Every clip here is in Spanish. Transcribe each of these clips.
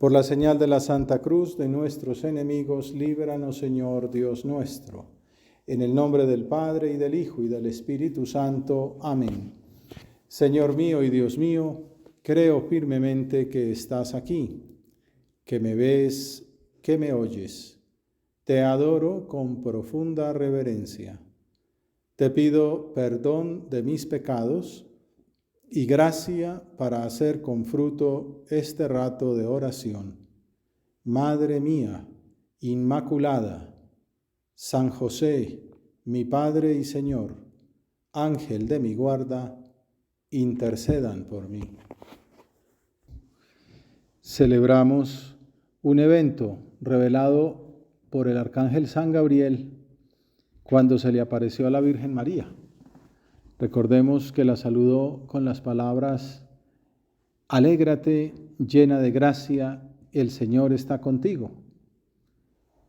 Por la señal de la Santa Cruz de nuestros enemigos, líbranos, Señor Dios nuestro. En el nombre del Padre, y del Hijo, y del Espíritu Santo. Amén. Señor mío y Dios mío, creo firmemente que estás aquí, que me ves, que me oyes. Te adoro con profunda reverencia. Te pido perdón de mis pecados y gracia para hacer con fruto este rato de oración. Madre mía, Inmaculada, San José, mi Padre y Señor, Ángel de mi guarda, intercedan por mí. Celebramos un evento revelado por el arcángel San Gabriel cuando se le apareció a la Virgen María. Recordemos que la saludó con las palabras: alégrate, llena de gracia, el Señor está contigo.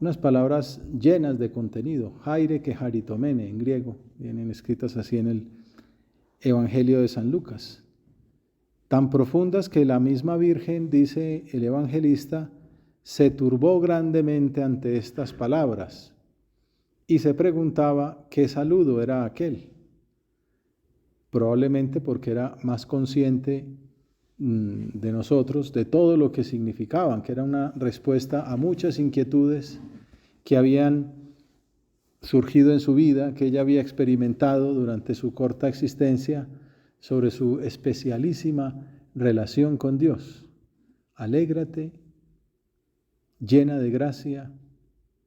Unas palabras llenas de contenido, haire que haritomene en griego, vienen escritas así en el Evangelio de San Lucas. Tan profundas que la misma Virgen, dice el evangelista, se turbó grandemente ante estas palabras y se preguntaba qué saludo era aquel. Probablemente porque era más consciente de nosotros, de todo lo que significaban, que era una respuesta a muchas inquietudes que habían surgido en su vida, que ella había experimentado durante su corta existencia sobre su especialísima relación con Dios. Alégrate, llena de gracia,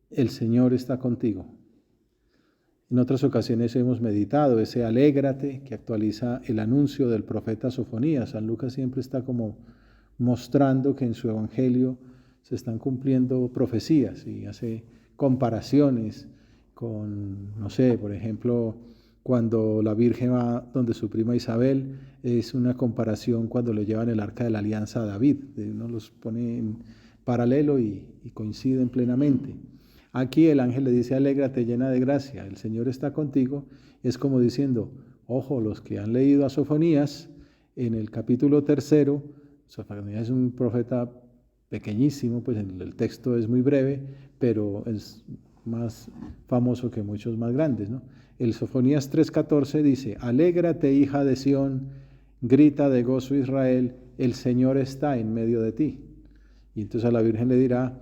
el Señor está contigo. En otras ocasiones hemos meditado ese alégrate que actualiza el anuncio del profeta Sofonías. San Lucas siempre está como mostrando que en su evangelio se están cumpliendo profecías y hace comparaciones con, no sé, por ejemplo, cuando la Virgen va donde su prima Isabel, es una comparación cuando le llevan el arca de la alianza a David. Uno los pone en paralelo y coinciden plenamente. Aquí el ángel le dice: alégrate, llena de gracia, el Señor está contigo. Es como diciendo, ojo, los que han leído a Sofonías, en el capítulo 3, Sofonías es un profeta pequeñísimo, pues el texto es muy breve, pero es más famoso que muchos más grandes, ¿no? El Sofonías 3:14 dice: alégrate, hija de Sión, grita de gozo Israel, el Señor está en medio de ti. Y entonces a la Virgen le dirá: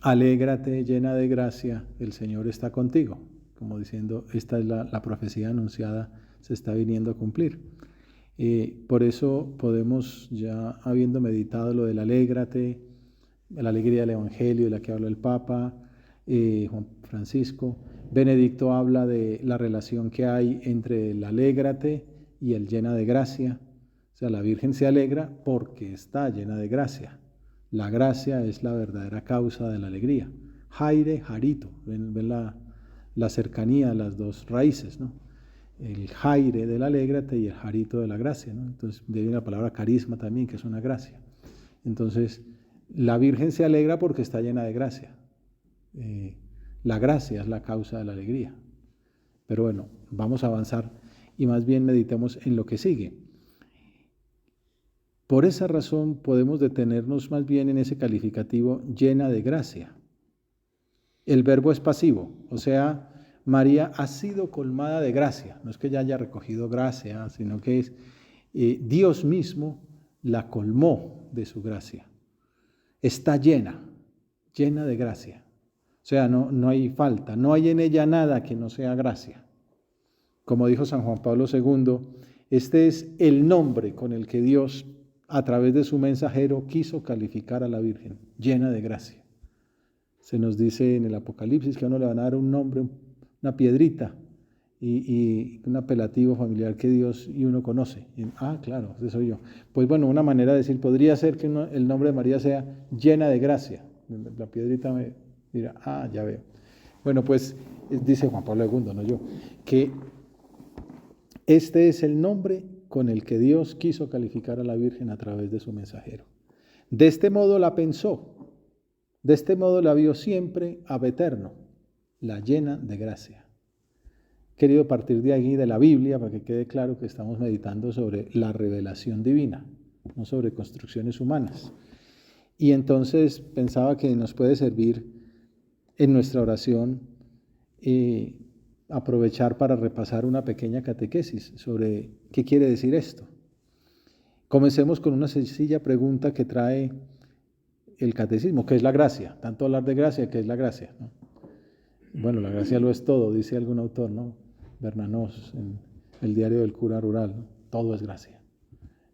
alégrate, llena de gracia, el Señor está contigo. Como diciendo, esta es la profecía anunciada, se está viniendo a cumplir. Por eso podemos, ya habiendo meditado lo del alégrate, la alegría del Evangelio de la que habla el Papa, Juan Francisco, Benedicto habla de la relación que hay entre el alégrate y el llena de gracia. O sea, la Virgen se alegra porque está llena de gracia. La gracia es la verdadera causa de la alegría. Jaire, jarito, ven la cercanía, las dos raíces, ¿no? El jaire del alégrate y el jarito de la gracia, ¿no? Entonces viene la palabra carisma también, que es una gracia. Entonces, la Virgen se alegra porque está llena de gracia. La gracia es la causa de la alegría. Pero bueno, vamos a avanzar y más bien meditemos en lo que sigue. Por esa razón podemos detenernos más bien en ese calificativo llena de gracia. El verbo es pasivo, o sea, María ha sido colmada de gracia. No es que ella haya recogido gracia, sino que es Dios mismo la colmó de su gracia. Está llena de gracia. O sea, no hay falta, no hay en ella nada que no sea gracia. Como dijo San Juan Pablo II, este es el nombre con el que Dios, a través de su mensajero, quiso calificar a la Virgen, llena de gracia. Se nos dice en el Apocalipsis que a uno le van a dar un nombre, una piedrita y un apelativo familiar que Dios y uno conoce. Claro, ese soy yo. Pues bueno, una manera de decir, podría ser que el nombre de María sea llena de gracia. La piedrita me dirá, ya veo. Bueno, pues dice Juan Pablo II, no yo, que este es el nombre con el que Dios quiso calificar a la Virgen a través de su mensajero. De este modo la pensó, de este modo la vio siempre ab eterno, la llena de gracia. Querido partir de aquí de la Biblia para que quede claro que estamos meditando sobre la revelación divina. no sobre construcciones humanas. Y entonces pensaba que nos puede servir en nuestra oración aprovechar para repasar una pequeña catequesis sobre qué quiere decir esto. Comencemos con una sencilla pregunta que trae el catecismo, ¿qué es la gracia? Tanto hablar de gracia, ¿qué es la gracia? ¿No? Bueno, la gracia lo es todo, dice algún autor, ¿no? Bernanos, en el diario del cura rural, ¿no? Todo es gracia.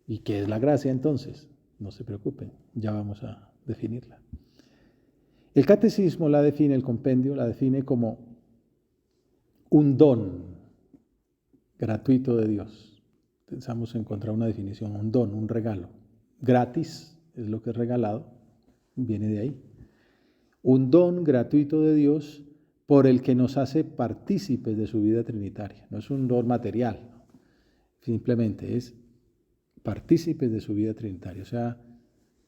¿Y qué es la gracia entonces? No se preocupen, ya vamos a definirla. El catecismo la define, el compendio la define como un don gratuito de Dios. Pensamos encontrar una definición, un don, un regalo. Gratis es lo que es regalado, viene de ahí. Un don gratuito de Dios por el que nos hace partícipes de su vida trinitaria. No es un don material, simplemente es partícipes de su vida trinitaria. O sea,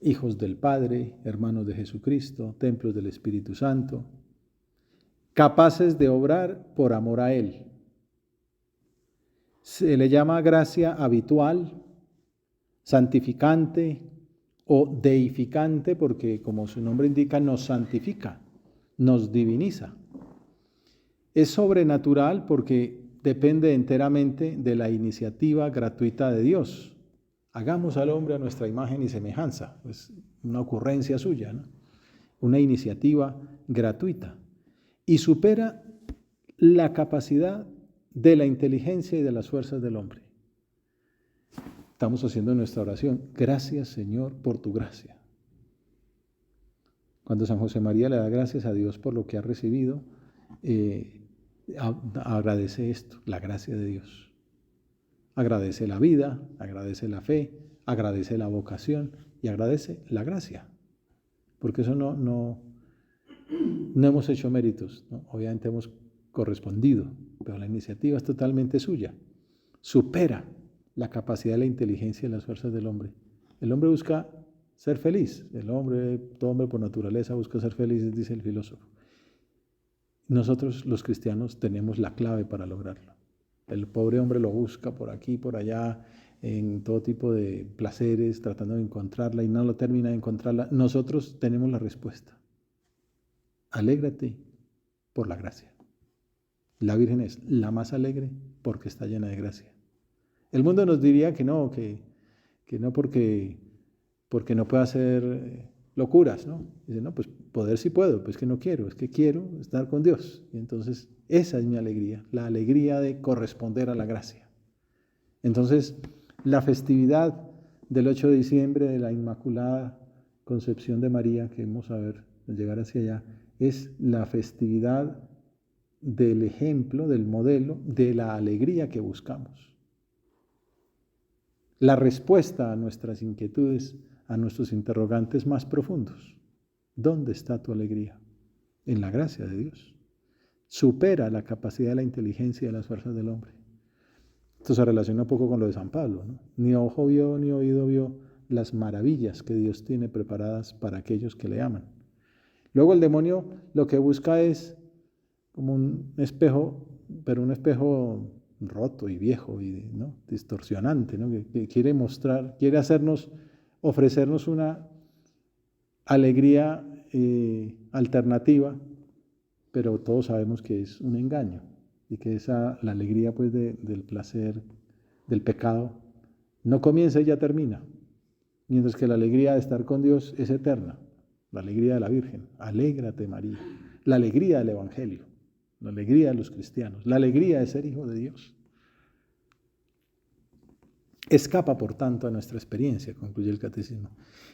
hijos del Padre, hermanos de Jesucristo, templos del Espíritu Santo, capaces de obrar por amor a Él. Se le llama gracia habitual, santificante o deificante porque, como su nombre indica, nos santifica, nos diviniza. Es sobrenatural porque depende enteramente de la iniciativa gratuita de Dios. Hagamos al hombre a nuestra imagen y semejanza. Es una ocurrencia suya, ¿no? Una iniciativa gratuita. Y supera la capacidad de la inteligencia y de las fuerzas del hombre. Estamos haciendo nuestra oración. Gracias, Señor, por tu gracia. Cuando San José María le da gracias a Dios por lo que ha recibido, agradece esto, la gracia de Dios. Agradece la vida, agradece la fe, agradece la vocación y agradece la gracia. Porque eso no hemos hecho méritos, ¿no? Obviamente hemos correspondido, pero la iniciativa es totalmente suya. Supera la capacidad de la inteligencia y las fuerzas del hombre. El hombre busca ser feliz. Todo hombre por naturaleza busca ser feliz, dice el filósofo. Nosotros los cristianos tenemos la clave para lograrlo. El pobre hombre lo busca por aquí, por allá, en todo tipo de placeres, tratando de encontrarla y no lo termina de encontrarla. Nosotros tenemos la respuesta. Alégrate por la gracia. La Virgen es la más alegre porque está llena de gracia. El mundo nos diría que no porque no puede hacer locuras, ¿no? Dice, no, pues poder sí puedo, pues que no quiero, es que quiero estar con Dios. Y entonces esa es mi alegría, la alegría de corresponder a la gracia. Entonces, la festividad del 8 de diciembre de la Inmaculada Concepción de María, que vamos a ver, al llegar hacia allá, es la festividad del ejemplo, del modelo, de la alegría que buscamos. La respuesta a nuestras inquietudes, a nuestros interrogantes más profundos. ¿Dónde está tu alegría? En la gracia de Dios. Supera la capacidad de la inteligencia y de las fuerzas del hombre. Esto se relaciona un poco con lo de San Pablo, ¿no? Ni ojo vio, ni oído vio las maravillas que Dios tiene preparadas para aquellos que le aman. Luego el demonio lo que busca es como un espejo, pero un espejo roto y viejo y, ¿no?, distorsionante, ¿no?, que quiere mostrar, quiere ofrecernos una alegría alternativa, pero todos sabemos que es un engaño y que la alegría pues del placer, del pecado, no comienza y ya termina, mientras que la alegría de estar con Dios es eterna, la alegría de la Virgen. Alégrate, María, la alegría del Evangelio, la alegría de los cristianos, la alegría de ser hijo de Dios. Escapa, por tanto, a nuestra experiencia, concluye el catecismo.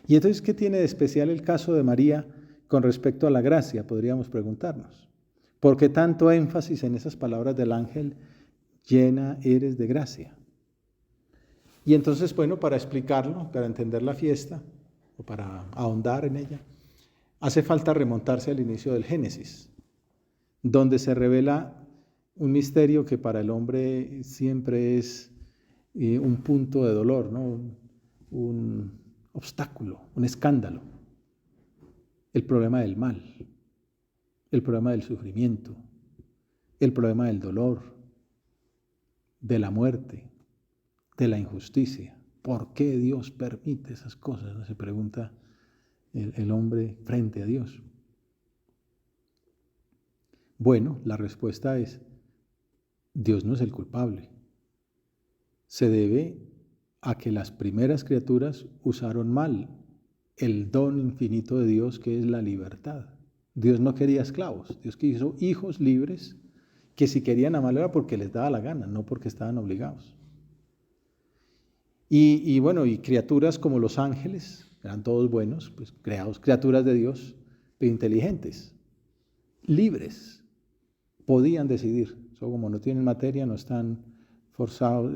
Y entonces, ¿qué tiene de especial el caso de María con respecto a la gracia? Podríamos preguntarnos. ¿Por qué tanto énfasis en esas palabras del ángel? Llena eres de gracia. Y entonces, bueno, para explicarlo, para entender la fiesta, o para ahondar en ella, hace falta remontarse al inicio del Génesis, donde se revela un misterio que para el hombre siempre es un punto de dolor, ¿no? Un obstáculo, un escándalo. El problema del mal, el problema del sufrimiento, el problema del dolor, de la muerte, de la injusticia. ¿Por qué Dios permite esas cosas? ¿No? Se pregunta el hombre frente a Dios. Bueno, la respuesta es, Dios no es el culpable. Se debe a que las primeras criaturas usaron mal el don infinito de Dios, que es la libertad. Dios no quería esclavos, Dios quiso hijos libres que si querían amarlo era porque les daba la gana, no porque estaban obligados. Y bueno, y criaturas como los ángeles, eran todos buenos, pues creados, criaturas de Dios, pero inteligentes, libres, podían decidir. Como no tienen materia, no están forzados,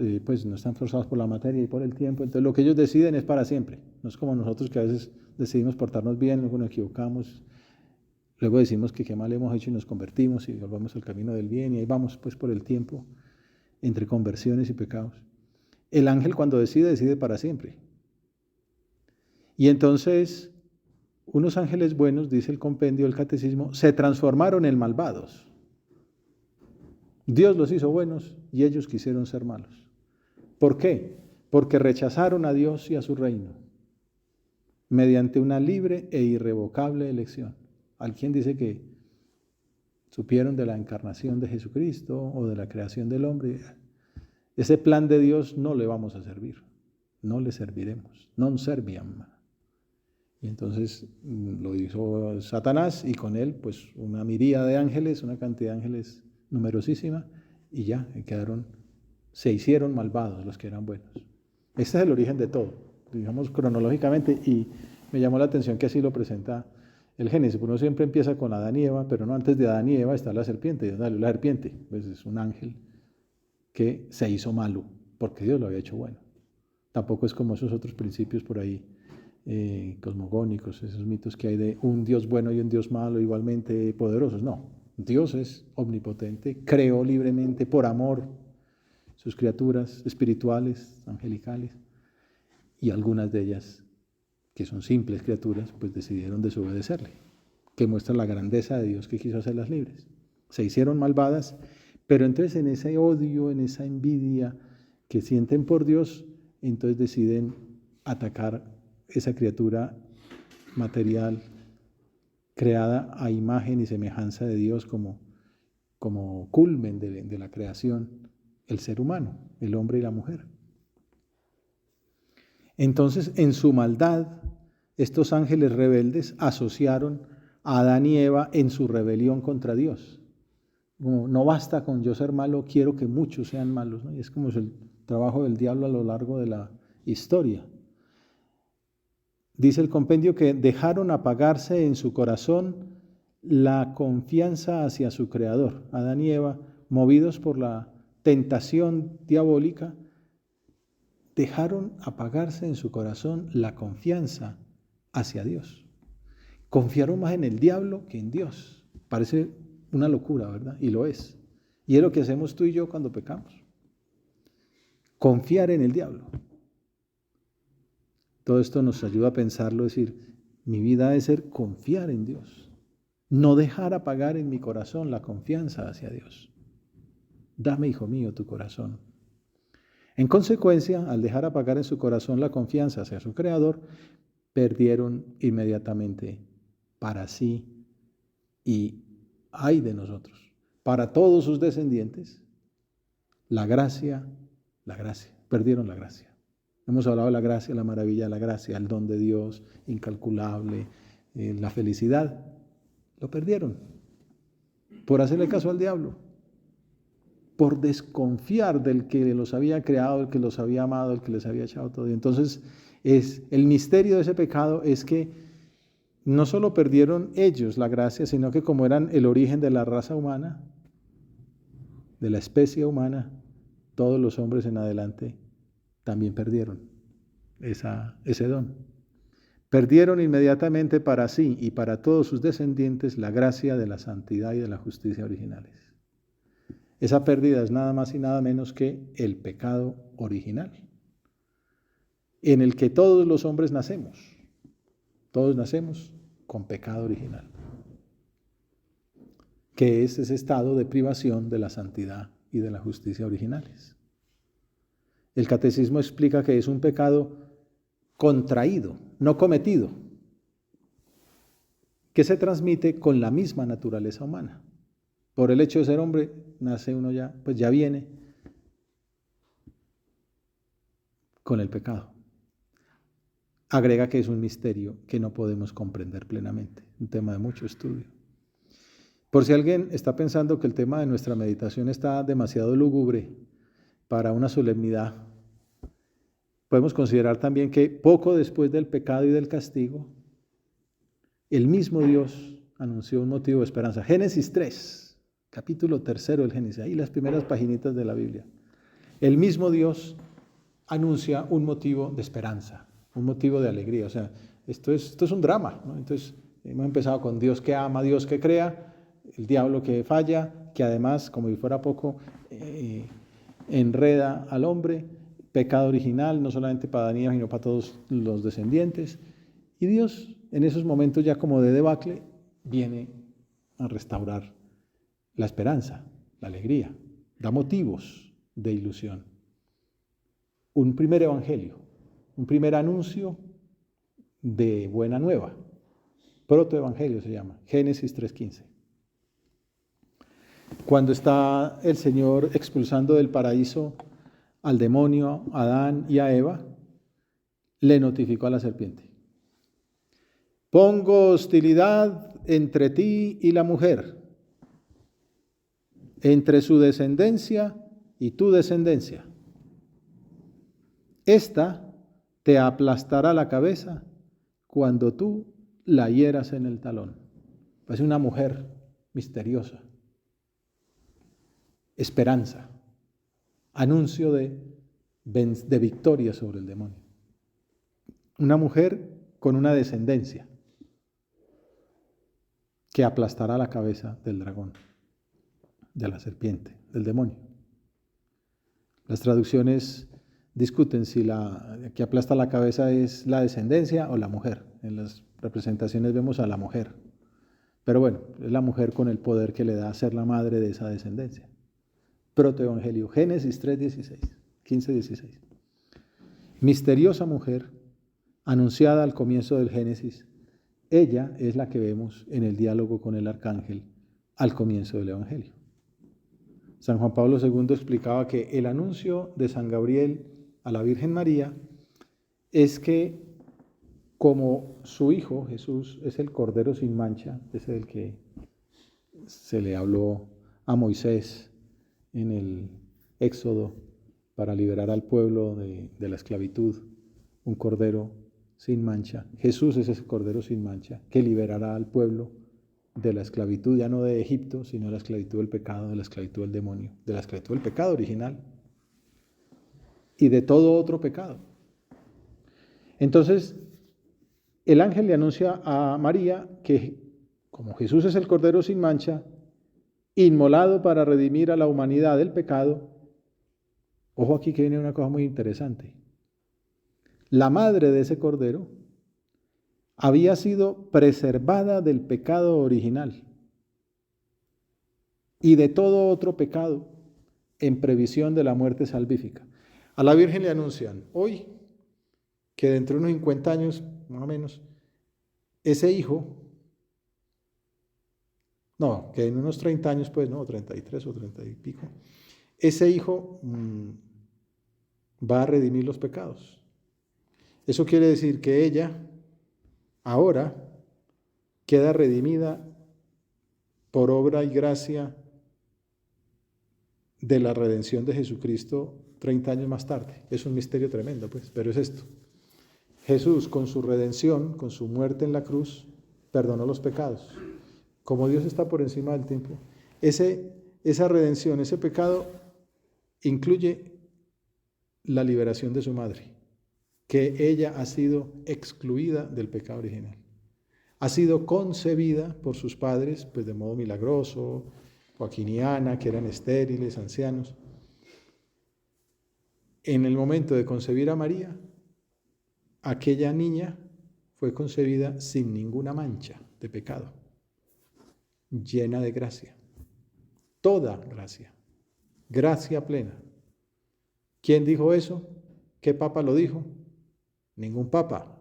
no están forzados por la materia y por el tiempo. Entonces lo que ellos deciden es para siempre. No es como nosotros que a veces decidimos portarnos bien, luego nos equivocamos, luego decimos que qué mal hemos hecho y nos convertimos y volvamos al camino del bien y ahí vamos pues por el tiempo entre conversiones y pecados. El ángel cuando decide para siempre. Y entonces unos ángeles buenos, dice el compendio del catecismo, se transformaron en malvados. Dios los hizo buenos y ellos quisieron ser malos. ¿Por qué? Porque rechazaron a Dios y a su reino mediante una libre e irrevocable elección. Alguien dice que supieron de la encarnación de Jesucristo o de la creación del hombre. Ese plan de Dios no le vamos a servir, no le serviremos, non serviam. Y entonces lo hizo Satanás y con él pues una miríada de ángeles, una cantidad de ángeles numerosísima, y ya se hicieron malvados los que eran buenos. Este es el origen de todo, digamos cronológicamente, y me llamó la atención que así lo presenta el Génesis. Uno siempre empieza con Adán y Eva, pero no, antes de Adán y Eva está la serpiente, y la serpiente, pues es un ángel que se hizo malo, porque Dios lo había hecho bueno. Tampoco es como esos otros principios por ahí, cosmogónicos, esos mitos que hay de un Dios bueno y un Dios malo igualmente poderosos. No, Dios es omnipotente, creó libremente por amor sus criaturas espirituales, angelicales, y algunas de ellas, que son simples criaturas, pues decidieron desobedecerle, que muestra la grandeza de Dios que quiso hacerlas libres. Se hicieron malvadas, pero entonces en ese odio, en esa envidia que sienten por Dios, entonces deciden atacar esa criatura material creada a imagen y semejanza de Dios como culmen de la creación, el ser humano, el hombre y la mujer. Entonces, en su maldad, estos ángeles rebeldes asociaron a Adán y Eva en su rebelión contra Dios. No basta con yo ser malo, quiero que muchos sean malos, ¿no? Y es como el trabajo del diablo a lo largo de la historia. Dice el compendio que dejaron apagarse en su corazón la confianza hacia su Creador. Adán y Eva, movidos por la tentación diabólica, dejaron apagarse en su corazón la confianza hacia Dios. Confiaron más en el diablo que en Dios. Parece una locura, ¿verdad? Y lo es. Y es lo que hacemos tú y yo cuando pecamos. Confiar en el diablo. Todo esto nos ayuda a pensarlo, decir, mi vida debe ser confiar en Dios. No dejar apagar en mi corazón la confianza hacia Dios. Dame, hijo mío, tu corazón. En consecuencia, al dejar apagar en su corazón la confianza hacia su Creador, perdieron inmediatamente para sí y ay de nosotros, para todos sus descendientes, la gracia, perdieron la gracia. Hemos hablado de la gracia, la maravilla de la gracia, el don de Dios incalculable, la felicidad. Lo perdieron por hacerle caso al diablo, por desconfiar del que los había creado, el que los había amado, el que les había echado todo. Y entonces el misterio de ese pecado es que no solo perdieron ellos la gracia, sino que como eran el origen de la raza humana, de la especie humana, todos los hombres en adelante también perdieron ese don. Perdieron inmediatamente para sí y para todos sus descendientes la gracia de la santidad y de la justicia originales. Esa pérdida es nada más y nada menos que el pecado original, en el que todos los hombres nacemos. Todos nacemos con pecado original, que es ese estado de privación de la santidad y de la justicia originales. El catecismo explica que es un pecado contraído, no cometido, que se transmite con la misma naturaleza humana. Por el hecho de ser hombre, nace uno ya, pues ya viene con el pecado. Agrega que es un misterio que no podemos comprender plenamente, un tema de mucho estudio. Por si alguien está pensando que el tema de nuestra meditación está demasiado lúgubre para una solemnidad, podemos considerar también que poco después del pecado y del castigo, el mismo Dios anunció un motivo de esperanza. Génesis 3, capítulo 3 del Génesis, ahí las primeras paginitas de la Biblia. El mismo Dios anuncia un motivo de esperanza, un motivo de alegría. O sea, esto es un drama, ¿no? Entonces, hemos empezado con Dios que ama, Dios que crea, el diablo que falla, que además, como si fuera poco, enreda al hombre, pecado original, no solamente para Adán y Eva, sino para todos los descendientes. Y Dios, en esos momentos ya como de debacle, viene a restaurar la esperanza, la alegría, da motivos de ilusión. Un primer evangelio, un primer anuncio de buena nueva, protoevangelio se llama, Génesis 3:15. Cuando está el Señor expulsando del paraíso al demonio, a Adán y a Eva, le notificó a la serpiente: pongo hostilidad entre ti y la mujer, entre su descendencia y tu descendencia. Esta te aplastará la cabeza cuando tú la hieras en el talón. Es una mujer misteriosa. Esperanza, anuncio de victoria sobre el demonio. Una mujer con una descendencia que aplastará la cabeza del dragón, de la serpiente, del demonio. Las traducciones discuten si la que aplasta la cabeza es la descendencia o la mujer. En las representaciones vemos a la mujer. Pero bueno, es la mujer con el poder que le da a ser la madre de esa descendencia. Protoevangelio, Génesis 3:16, 15-16. Misteriosa mujer, anunciada al comienzo del Génesis, ella es la que vemos en el diálogo con el arcángel al comienzo del Evangelio. San Juan Pablo II explicaba que el anuncio de San Gabriel a la Virgen María es que como su hijo Jesús es el Cordero sin mancha, es el que se le habló a Moisés en el Éxodo para liberar al pueblo de la esclavitud, un cordero sin mancha. Jesús es ese cordero sin mancha que liberará al pueblo de la esclavitud, ya no de Egipto, sino de la esclavitud del pecado, de la esclavitud del demonio, de la esclavitud del pecado original y de todo otro pecado. Entonces, el ángel le anuncia a María que como Jesús es el cordero sin mancha, inmolado para redimir a la humanidad del pecado, ojo aquí que viene una cosa muy interesante. La madre de ese cordero había sido preservada del pecado original y de todo otro pecado en previsión de la muerte salvífica. A la Virgen le anuncian hoy que dentro de unos 50 años, más o menos, ese hijo, no, que en unos 30 años, pues no, 33 o 30 y pico, ese hijo va a redimir los pecados. Eso quiere decir que ella ahora queda redimida por obra y gracia de la redención de Jesucristo 30 años más tarde. Es un misterio tremendo, pues, pero es esto. Jesús, con su redención, con su muerte en la cruz, perdonó los pecados. Como Dios está por encima del tiempo, esa redención, ese pecado, incluye la liberación de su madre, que ella ha sido excluida del pecado original. Ha sido concebida por sus padres, pues de modo milagroso, Joaquín y Ana, que eran estériles, ancianos. En el momento de concebir a María, aquella niña fue concebida sin ninguna mancha de pecado, llena de gracia, toda gracia, gracia plena. ¿Quién dijo eso? ¿Qué papa lo dijo? Ningún papa.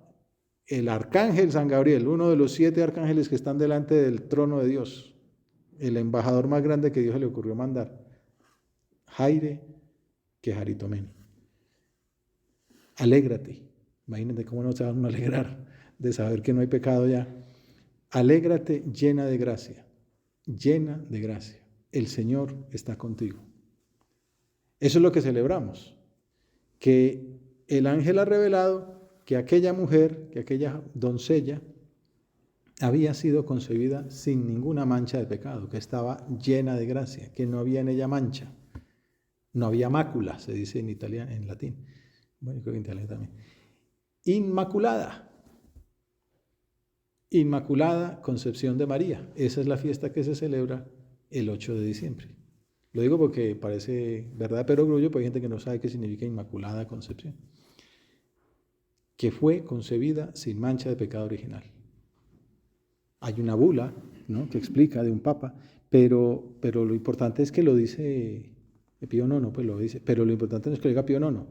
El arcángel San Gabriel, uno de los 7 arcángeles que están delante del trono de Dios, el embajador más grande que Dios se le ocurrió mandar, Jaire Quejaritomeni. Alégrate. Imagínate cómo no se van a alegrar de saber que no hay pecado ya. Alégrate llena de gracia, llena de gracia. El Señor está contigo. Eso es lo que celebramos, que el ángel ha revelado que aquella mujer, que aquella doncella, había sido concebida sin ninguna mancha de pecado, que estaba llena de gracia, que no había en ella mancha, no había mácula, se dice en italiano, en latín, bueno, creo que en italiano también. Inmaculada, Inmaculada Concepción de María. Esa es la fiesta que se celebra el 8 de diciembre. Lo digo porque parece verdad pero orgullo, porque hay gente que no sabe qué significa Inmaculada Concepción. Que fue concebida sin mancha de pecado original. Hay una bula, ¿no?, que explica de un papa, pero lo importante es que lo dice Pío IX, pues lo dice, pero lo importante no es que lo diga Pío IX,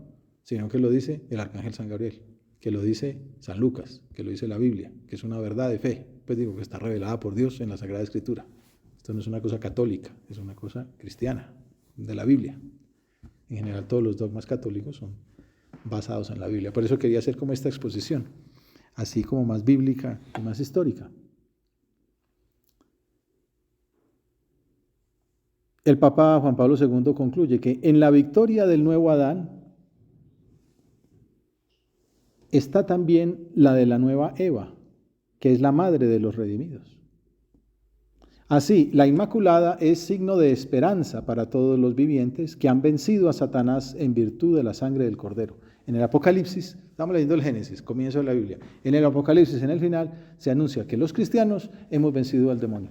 sino que lo dice el arcángel San Gabriel, que lo dice San Lucas, que lo dice la Biblia, que es una verdad de fe, pues digo que está revelada por Dios en la Sagrada Escritura. Esto no es una cosa católica, es una cosa cristiana, de la Biblia. En general todos los dogmas católicos son basados en la Biblia. Por eso quería hacer como esta exposición, así como más bíblica y más histórica. El Papa Juan Pablo II concluye que en la victoria del nuevo Adán está también la de la nueva Eva, que es la madre de los redimidos. Así, la Inmaculada es signo de esperanza para todos los vivientes que han vencido a Satanás en virtud de la sangre del Cordero. En el Apocalipsis, estamos leyendo el Génesis, comienzo de la Biblia, en el Apocalipsis, en el final, se anuncia que los cristianos hemos vencido al demonio.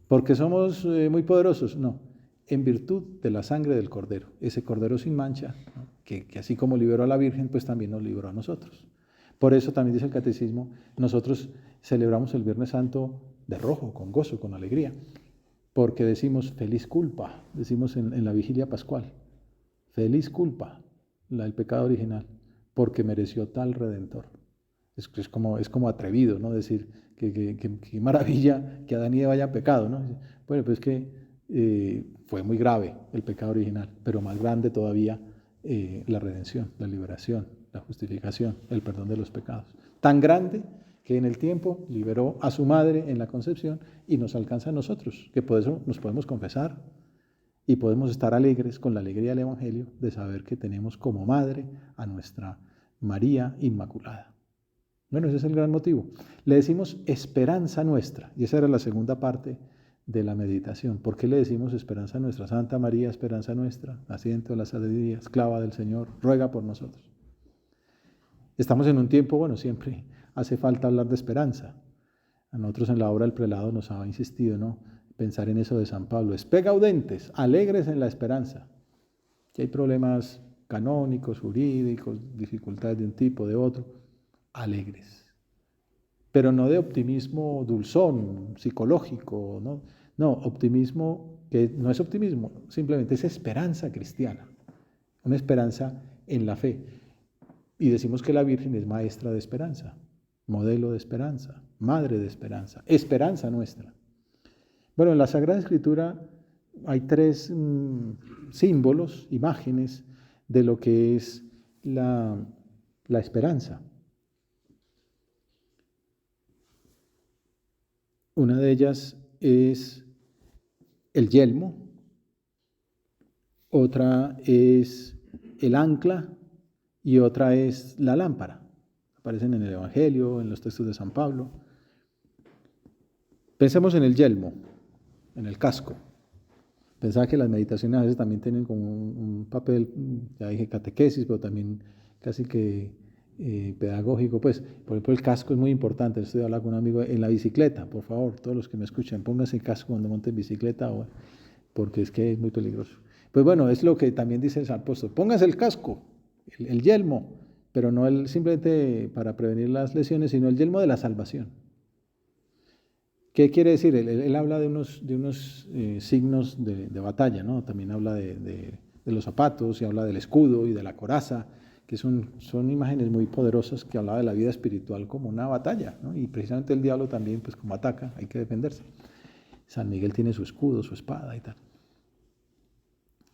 ¿Porque somos muy poderosos? No, en virtud de la sangre del Cordero, ese Cordero sin mancha, ¿no?, que así como liberó a la Virgen, pues también nos libró a nosotros. Por eso también dice el Catecismo, nosotros celebramos el Viernes Santo de rojo, con gozo, con alegría, porque decimos feliz culpa, decimos en la vigilia pascual, feliz culpa, el pecado original, porque mereció tal Redentor. Es como atrevido, ¿no?, decir que maravilla que Adán y Eva hayan pecado, ¿no? Bueno, pues que fue muy grave el pecado original, pero más grande todavía la redención, la liberación, la justificación, el perdón de los pecados. Tan grande que en el tiempo liberó a su madre en la concepción y nos alcanza a nosotros, que por eso nos podemos confesar y podemos estar alegres con la alegría del Evangelio de saber que tenemos como madre a nuestra María Inmaculada. Bueno, ese es el gran motivo. Le decimos esperanza nuestra, y esa era la segunda parte de la meditación. ¿Por qué le decimos esperanza nuestra? Santa María, esperanza nuestra, asiento de la sabiduría, esclava del Señor, ruega por nosotros. Estamos en un tiempo, bueno, siempre hace falta hablar de esperanza. A nosotros en la obra del prelado nos ha insistido, ¿no?, pensar en eso de San Pablo. Espe gaudentes, alegres en la esperanza. Que hay problemas canónicos, jurídicos, dificultades de un tipo, de otro. Alegres, pero no de optimismo dulzón, psicológico, ¿no? No, optimismo que no es optimismo, simplemente es esperanza cristiana, una esperanza en la fe. Y decimos que la Virgen es maestra de esperanza, modelo de esperanza, madre de esperanza, esperanza nuestra. Bueno, en la Sagrada Escritura hay 3 símbolos, imágenes de lo que es la esperanza. Una de ellas es el yelmo, otra es el ancla y otra es la lámpara. Aparecen en el Evangelio, en los textos de San Pablo. Pensemos en el yelmo, en el casco. Pensaba que las meditaciones a veces también tienen como un papel, ya dije catequesis, pero también casi que pedagógico. Pues, por ejemplo, el casco es muy importante. Estoy hablando con un amigo en la bicicleta, por favor, todos los que me escuchan, pónganse el casco cuando monten bicicleta, porque es que es muy peligroso. Pues bueno, es lo que también dice el apóstol, pónganse el casco, el yelmo, pero no simplemente para prevenir las lesiones, sino el yelmo de la salvación. ¿Qué quiere decir? Él habla de unos signos de batalla, ¿no? También habla de de los zapatos y habla del escudo y de la coraza, que son imágenes muy poderosas que habla de la vida espiritual como una batalla, ¿no? Y precisamente el diablo también, pues como ataca, hay que defenderse. San Miguel tiene su escudo, su espada y tal.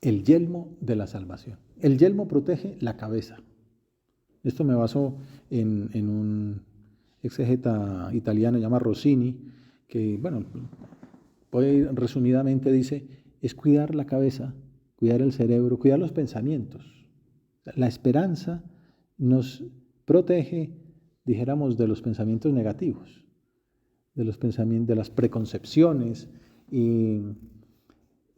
El yelmo de la salvación. El yelmo protege la cabeza. Esto me baso en un exégeta italiano, se llama Rossini, que, bueno, resumidamente dice, es cuidar la cabeza, cuidar el cerebro, cuidar los pensamientos. La esperanza nos protege, dijéramos, de los pensamientos negativos, de los pensamientos, de las preconcepciones, y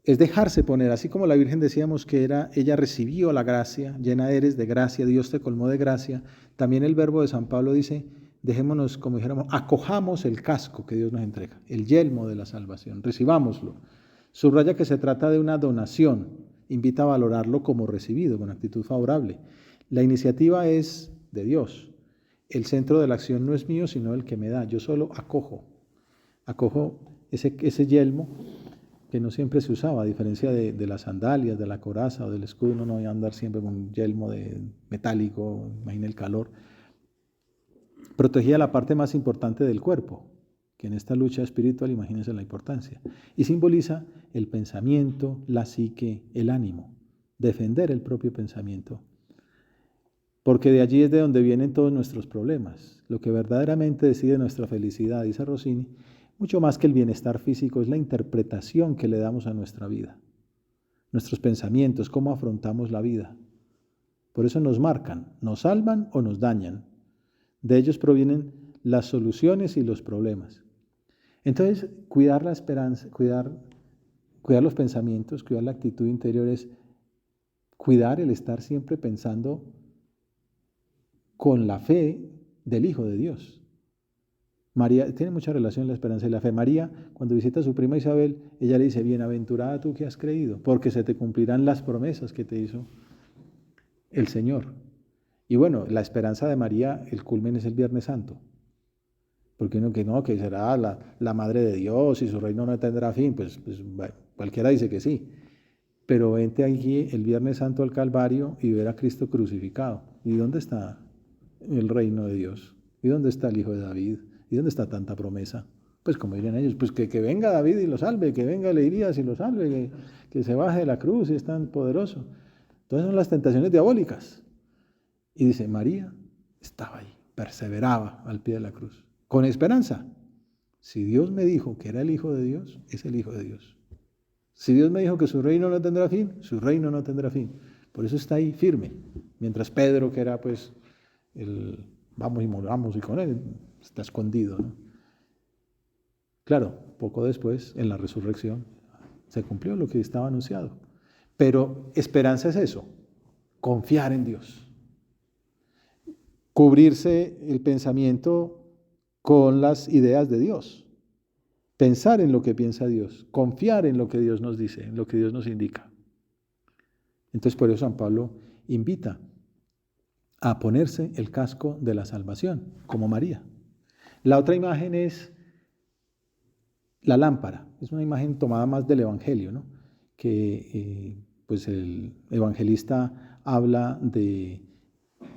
es dejarse poner, así como la Virgen decíamos que ella recibió la gracia, llena eres de gracia, Dios te colmó de gracia, también el verbo de San Pablo dice, dejémonos, como dijéramos, acojamos el casco que Dios nos entrega, el yelmo de la salvación, recibámoslo. Subraya que se trata de una donación, invita a valorarlo como recibido, con actitud favorable. La iniciativa es de Dios, el centro de la acción no es mío, sino el que me da, yo solo acojo ese yelmo, que no siempre se usaba, a diferencia de las sandalias, de la coraza o del escudo, uno no iba a andar siempre con un yelmo metálico, imagina el calor. Protegía la parte más importante del cuerpo, que en esta lucha espiritual, imagínense la importancia, y simboliza el pensamiento, la psique, el ánimo, defender el propio pensamiento, porque de allí es de donde vienen todos nuestros problemas. Lo que verdaderamente decide nuestra felicidad, dice Rossini, mucho más que el bienestar físico, es la interpretación que le damos a nuestra vida, nuestros pensamientos, cómo afrontamos la vida. Por eso nos marcan, nos salvan o nos dañan. De ellos provienen las soluciones y los problemas. Entonces, cuidar la esperanza, cuidar los pensamientos, cuidar la actitud interior es cuidar el estar siempre pensando con la fe del Hijo de Dios. María tiene mucha relación la esperanza y la fe. María, cuando visita a su prima Isabel, ella le dice, bienaventurada tú que has creído, porque se te cumplirán las promesas que te hizo el Señor. Y bueno, la esperanza de María, el culmen es el Viernes Santo. Porque uno que no, que será la Madre de Dios y su reino no tendrá fin, pues bueno, cualquiera dice que sí. Pero vente aquí el Viernes Santo al Calvario y ver a Cristo crucificado. ¿Y dónde está el reino de Dios? ¿Y dónde está el Hijo de David? ¿Y dónde está tanta promesa? Pues como dirían ellos, pues que venga David y lo salve, que venga Elías y lo salve, que se baje de la cruz y es tan poderoso. Entonces son las tentaciones diabólicas. Y dice, María estaba ahí, perseveraba al pie de la cruz, con esperanza. Si Dios me dijo que era el Hijo de Dios, es el Hijo de Dios. Si Dios me dijo que su reino no tendrá fin, su reino no tendrá fin. Por eso está ahí firme. Mientras Pedro, que era pues vamos y moramos y con él, está escondido, ¿no? Claro, poco después, en la resurrección, se cumplió lo que estaba anunciado. Pero esperanza es eso, confiar en Dios. Cubrirse el pensamiento con las ideas de Dios. Pensar en lo que piensa Dios, confiar en lo que Dios nos dice, en lo que Dios nos indica. Entonces por eso San Pablo invita a ponerse el casco de la salvación, como María. La otra imagen es la lámpara, es una imagen tomada más del Evangelio, ¿no? Que pues el evangelista habla de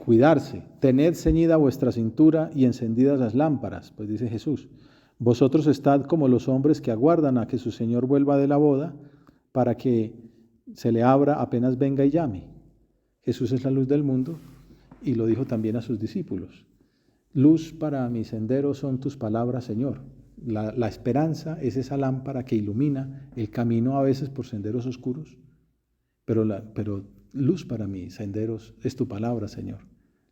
cuidarse, tened ceñida vuestra cintura y encendidas las lámparas, pues dice Jesús, vosotros estad como los hombres que aguardan a que su Señor vuelva de la boda para que se le abra apenas venga y llame. Jesús es la luz del mundo y lo dijo también a sus discípulos. Luz para mi sendero son tus palabras, Señor. La esperanza es esa lámpara que ilumina el camino a veces por senderos oscuros, pero luz para mis senderos es tu palabra, Señor.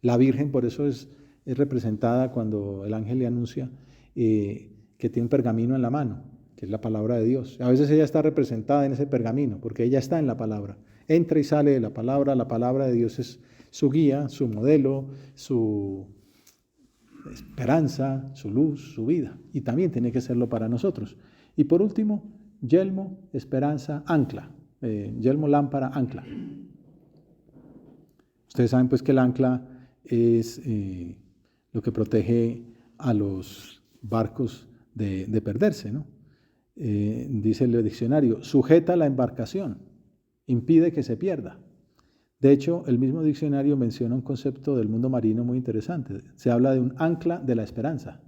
La Virgen por eso es representada cuando el ángel le anuncia que tiene un pergamino en la mano, que es la palabra de Dios. A veces ella está representada en ese pergamino, porque ella está en la palabra. Entra y sale de la palabra de Dios es su guía, su modelo, su esperanza, su luz, su vida. Y también tiene que serlo para nosotros. Y por último, yelmo, esperanza, ancla. Yelmo, lámpara, ancla. Ustedes saben pues que el ancla es lo que protege a los barcos de perderse, ¿no? Dice el diccionario, sujeta la embarcación, impide que se pierda. De hecho, el mismo diccionario menciona un concepto del mundo marino muy interesante. Se habla de un ancla de la esperanza.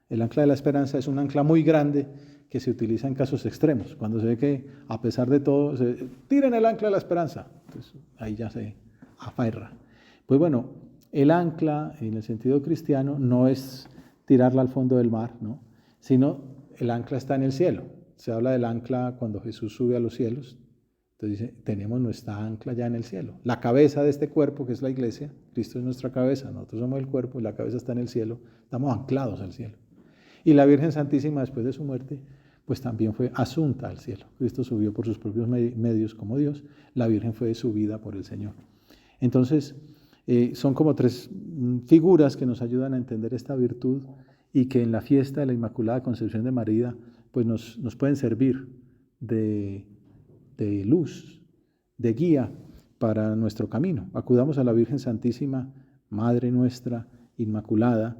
El ancla de la esperanza es un ancla muy grande que se utiliza en casos extremos, cuando se ve que a pesar de todo, tiren el ancla de la esperanza. Entonces ahí ya se aferra. Pues bueno, el ancla en el sentido cristiano no es tirarla al fondo del mar, ¿no? Sino el ancla está en el cielo. Se habla del ancla cuando Jesús sube a los cielos. Entonces dice, tenemos nuestra ancla ya en el cielo. La cabeza de este cuerpo, que es la iglesia, Cristo es nuestra cabeza, nosotros somos el cuerpo y la cabeza está en el cielo, estamos anclados al cielo. Y la Virgen Santísima, después de su muerte, pues también fue asunta al cielo. Cristo subió por sus propios medios como Dios, la Virgen fue subida por el Señor. Entonces, son como tres figuras que nos ayudan a entender esta virtud y que en la fiesta de la Inmaculada Concepción de María, pues nos pueden servir de luz, de guía para nuestro camino. Acudamos a la Virgen Santísima, Madre nuestra, Inmaculada,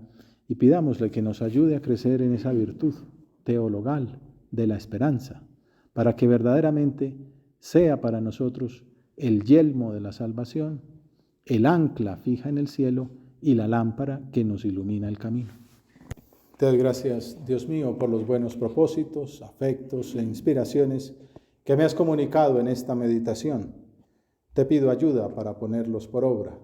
y pidámosle que nos ayude a crecer en esa virtud teologal de la esperanza, para que verdaderamente sea para nosotros el yelmo de la salvación, el ancla fija en el cielo y la lámpara que nos ilumina el camino. Te doy gracias, Dios mío, por los buenos propósitos, afectos e inspiraciones que me has comunicado en esta meditación. Te pido ayuda para ponerlos por obra.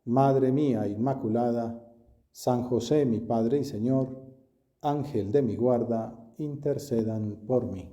Madre mía Inmaculada, San José, mi Padre y Señor, Ángel de mi guarda, intercedan por mí.